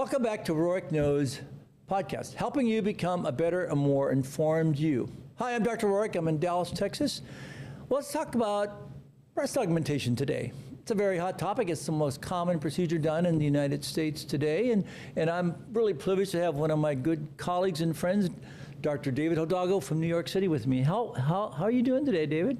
Welcome back to Rohrich Knose podcast, helping you become a better and more informed you. Hi, I'm Dr. Rohrich. I'm in Dallas, Texas. Well, let's talk about breast augmentation today. It's a very hot topic. It's the most common procedure done in the United States today, and I'm really privileged to have one of my good colleagues and friends, Dr. David Hidalgo from New York City with me. How are you doing today, David?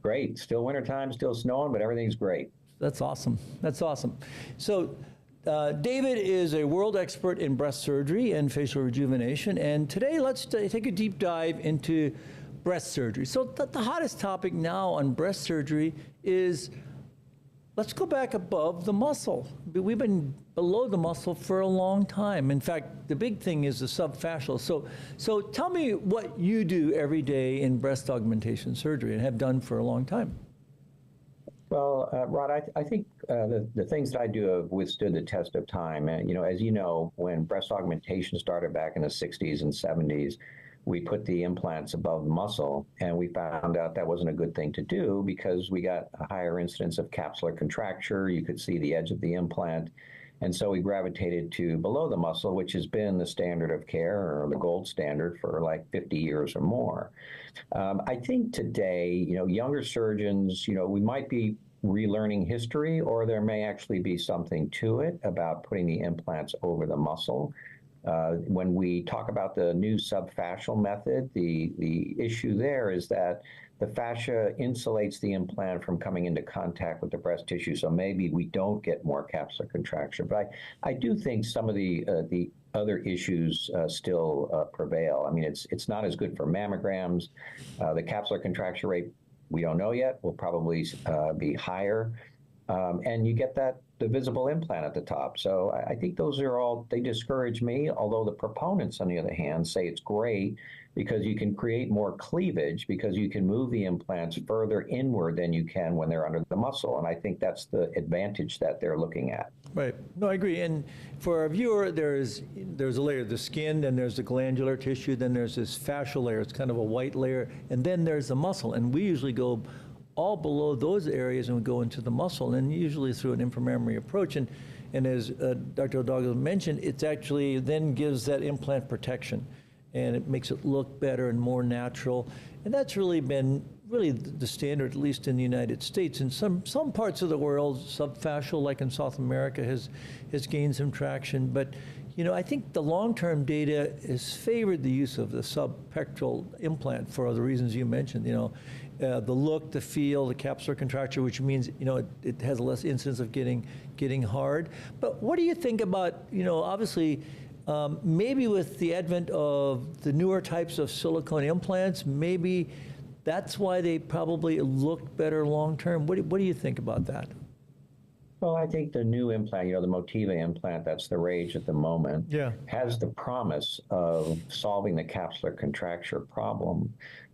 Great. Still wintertime, still snowing, but everything's great. That's awesome. That's awesome. So David is a world expert in breast surgery and facial rejuvenation, and today let's take a deep dive into breast surgery. So the hottest topic now on breast surgery is, let's go back above the muscle. We've been below the muscle for a long time. In fact, the big thing is the subfascial. So tell me what you do every day in breast augmentation surgery and have done for a long time. Well, Rod, I think the things that I do have withstood the test of time. And, as you know, when breast augmentation started back in the 60s and 70s, we put the implants above the muscle, and we found out that wasn't a good thing to do because we got a higher incidence of capsular contracture. You could see the edge of the implant. And so we gravitated to below the muscle, which has been the standard of care or the gold standard for like 50 years or more. I think today, younger surgeons, we might be relearning history, or there may actually be something to it about putting the implants over the muscle. When we talk about the new subfascial method, the issue there is that the fascia insulates the implant from coming into contact with the breast tissue, so maybe we don't get more capsular contracture. But I do think some of the other issues still prevail. I mean, it's not as good for mammograms. The capsular contracture rate, we don't know yet, will probably be higher. And you get the visible implant at the top. So I think those are all, they discourage me, although the proponents, on the other hand, say it's great because you can create more cleavage because you can move the implants further inward than you can when they're under the muscle. And I think that's the advantage that they're looking at. Right. No, I agree. And for our viewer, there's a layer, the skin, then there's the glandular tissue, then there's this fascial layer. It's kind of a white layer, and then there's the muscle. And we usually go all below those areas and we go into the muscle, and usually through an inframammary approach. And as Dr. Hidalgo mentioned, it actually then gives that implant protection, and it makes it look better and more natural. And that's really been the standard, at least in the United States. In some parts of the world, subfascial, like in South America, has gained some traction. But I think the long-term data has favored the use of the subpectoral implant for the reasons you mentioned. The look, the feel, the capsular contracture, which means it has a less incidence of getting hard. But what do you think about obviously maybe with the advent of the newer types of silicone implants, maybe that's why they probably look better long-term. What do you think about that? Well, I think the new implant, the Motiva implant, that's the rage at the moment, has the promise of solving the capsular contracture problem.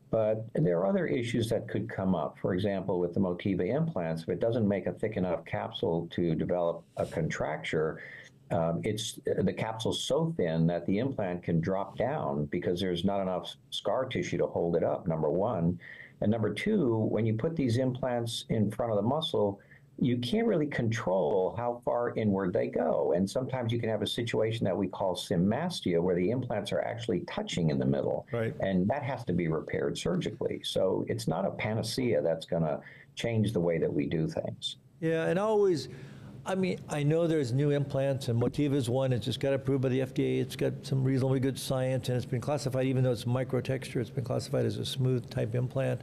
But there are other issues that could come up. For example, with the Motiva implants, if it doesn't make a thick enough capsule to develop a contracture, the capsule's so thin that the implant can drop down because there's not enough scar tissue to hold it up, number one. And number two, when you put these implants in front of the muscle, you can't really control how far inward they go. And sometimes you can have a situation that we call symastia, where the implants are actually touching in the middle. Right. And that has to be repaired surgically. So it's not a panacea that's going to change the way that we do things. Yeah, and I know there's new implants, and Motiva's one. It's just got approved by the FDA. It's got some reasonably good science, and it's been classified, even though it's microtexture, it's been classified as a smooth type implant.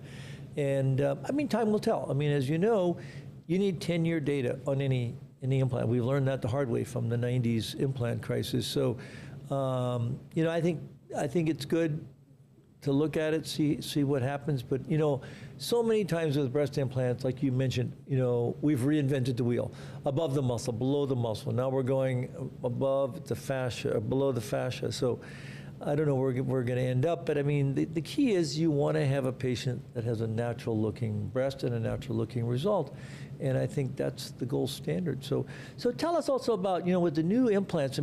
And time will tell. As you know, you need 10-year data on any implant. We've learned that the hard way from the 90s implant crisis. So, I think it's good to look at it, see what happens. But, so many times with breast implants, like you mentioned, we've reinvented the wheel. Above the muscle, below the muscle. Now we're going above the fascia, or below the fascia. So I don't know where we're going to end up. But, the key is you want to have a patient that has a natural-looking breast and a natural-looking result. And I think that's the gold standard. So tell us also about, with the new implants,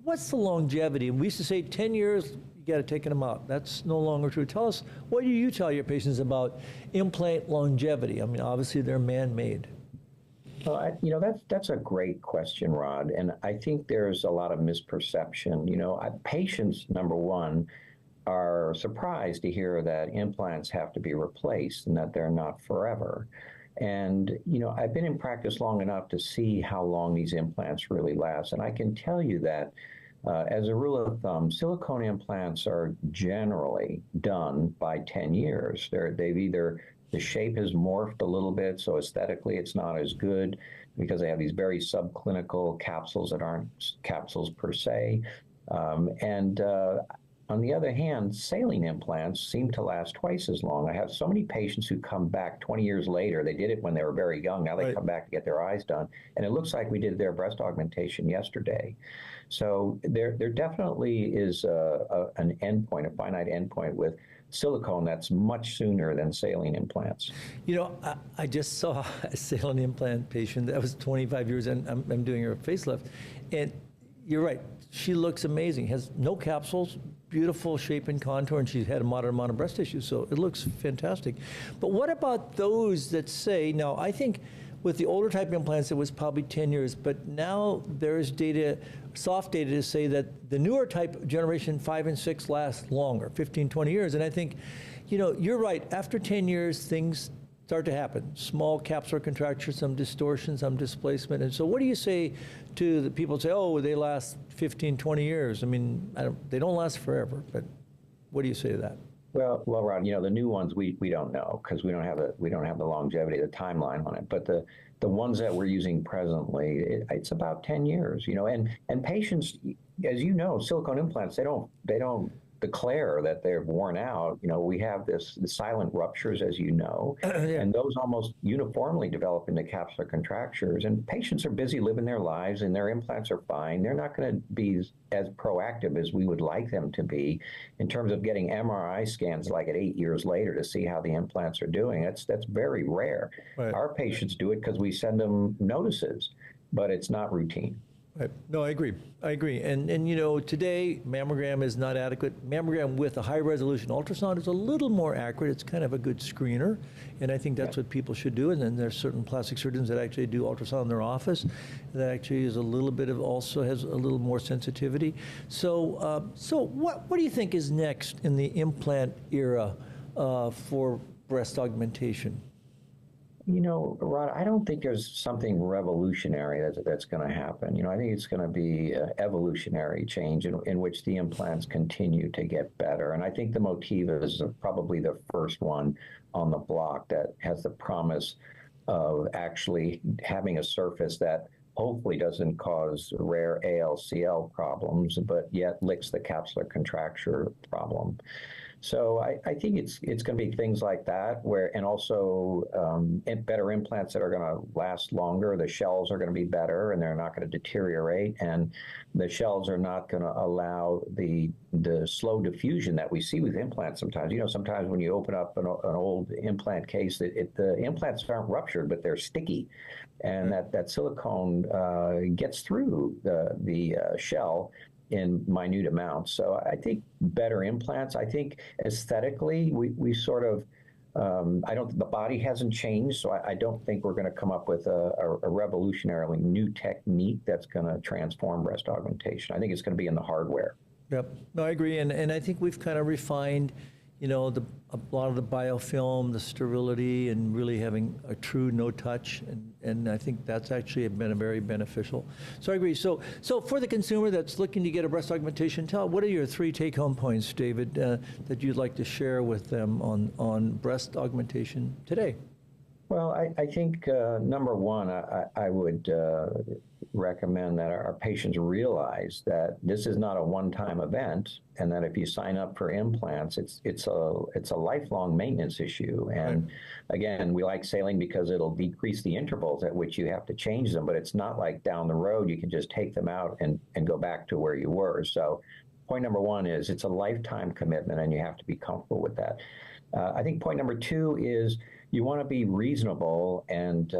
what's the longevity? We used to say 10 years, you got to take them out. That's no longer true. Tell us, what do you tell your patients about implant longevity? Obviously they're man-made. Well, that's a great question, Rod, and I think there's a lot of misperception. Patients, number one, are surprised to hear that implants have to be replaced and that they're not forever. And I've been in practice long enough to see how long these implants really last, and I can tell you that. As a rule of thumb, silicone implants are generally done by 10 years. They've either the shape has morphed a little bit, so aesthetically it's not as good because they have these very subclinical capsules that aren't capsules per se. And On the other hand, saline implants seem to last twice as long. I have so many patients who come back 20 years later. They did it when they were very young. Now they come back to get their eyes done. And it looks like we did their breast augmentation yesterday. So there definitely is an endpoint, a finite endpoint with silicone that's much sooner than saline implants. I just saw a saline implant patient that was 25 years, and I'm doing her facelift. And you're right. She looks amazing. Has no capsules, beautiful shape and contour, and she's had a moderate amount of breast tissue, so it looks fantastic. But what about those that say, now I think with the older type implants, it was probably 10 years, but now there's data, soft data to say that the newer type generation 5 and 6 last longer, 15, 20 years. And I think, you're right. After 10 years, things start to happen. Small capsular contracture, some distortion, some displacement. And so what do you say to the people who say, oh, they last 15, 20 years? I mean, they don't last forever, but what do you say to that? Well, Rod, the new ones we don't know because we don't have the longevity, the timeline on it. But the ones that we're using presently, it's about 10 years, and patients, as you know, silicone implants, they don't declare that they're worn out. We have the silent ruptures, as you know, Yeah. and those almost uniformly develop into capsular contractures. And patients are busy living their lives, and their implants are fine. They're not going to be as proactive as we would like them to be in terms of getting MRI scans like at 8 years later to see how the implants are doing. That's very rare. Right. Our patients do it because we send them notices, but it's not routine. Right. No, I agree. And today mammogram is not adequate. Mammogram with a high resolution ultrasound is a little more accurate. It's kind of a good screener, and I think that's what people should do. And then there's certain plastic surgeons that actually do ultrasound in their office that actually is a little bit of, also has a little more sensitivity. So what do you think is next in the implant era for breast augmentation? Rod, I don't think there's something revolutionary that's going to happen. I think it's going to be an evolutionary change in which the implants continue to get better. And I think the Motiva is probably the first one on the block that has the promise of actually having a surface that hopefully doesn't cause rare ALCL problems, but yet licks the capsular contracture problem. So I think it's going to be things like that, and also better implants that are going to last longer. The shells are going to be better, and they're not going to deteriorate, and the shells are not going to allow the slow diffusion that we see with implants sometimes. Sometimes when you open up an old implant case, the implants aren't ruptured, but they're sticky, and that silicone gets through the shell in minute amounts. So I think better implants. I think aesthetically, we sort of, the body hasn't changed, so I don't think we're going to come up with a revolutionarily new technique that's going to transform breast augmentation. I think it's going to be in the hardware. Yep. No, I agree. And I think we've kind of refined, a lot of the biofilm, the sterility, and really having a true no touch. And I think that's actually been very beneficial. So I agree. So for the consumer that's looking to get a breast augmentation, what are your 3 take-home points, David, that you'd like to share with them on breast augmentation today? Well, I think number one, I would recommend that our patients realize that this is not a one-time event, and that if you sign up for implants, it's a lifelong maintenance issue. And again, we like saline because it'll decrease the intervals at which you have to change them, but it's not like down the road you can just take them out and go back to where you were. So point number one is it's a lifetime commitment, and you have to be comfortable with that. I think point number 2 is you want to be reasonable and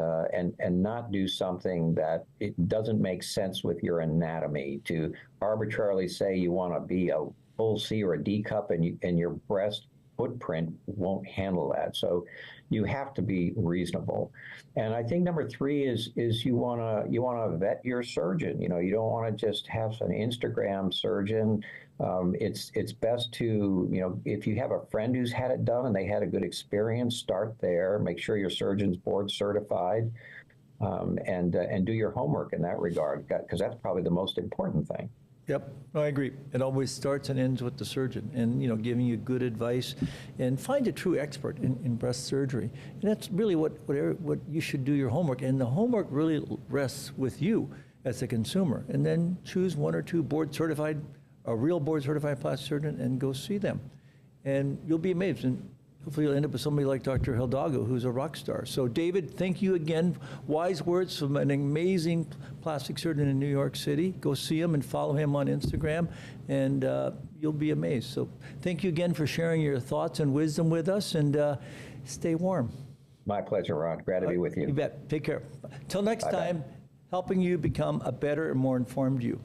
not do something that it doesn't make sense with your anatomy. To arbitrarily say you want to be a full C or a D cup and your breast footprint won't handle that. So you have to be reasonable. And I think number three is you wanna vet your surgeon. You know, you don't want to just have an Instagram surgeon. It's best to, you know, if you have a friend who's had it done and they had a good experience, start there. Make sure your surgeon's board certified, and do your homework in that regard, because that's probably the most important thing. Yep, no, I agree. It always starts and ends with the surgeon, and giving you good advice, and find a true expert in breast surgery. And that's really what you should do your homework, and the homework really rests with you as a consumer. And then choose one or two a real board certified plastic surgeon, and go see them, and you'll be amazed. And hopefully you'll end up with somebody like Dr. Hidalgo, who's a rock star. So David, thank you again. Wise words from an amazing plastic surgeon in New York City. Go see him and follow him on Instagram, and you'll be amazed. So thank you again for sharing your thoughts and wisdom with us, and stay warm. My pleasure, Rod. Glad to be with you. You bet. Take care. Till next Bye-bye. time, helping you become a better and more informed you.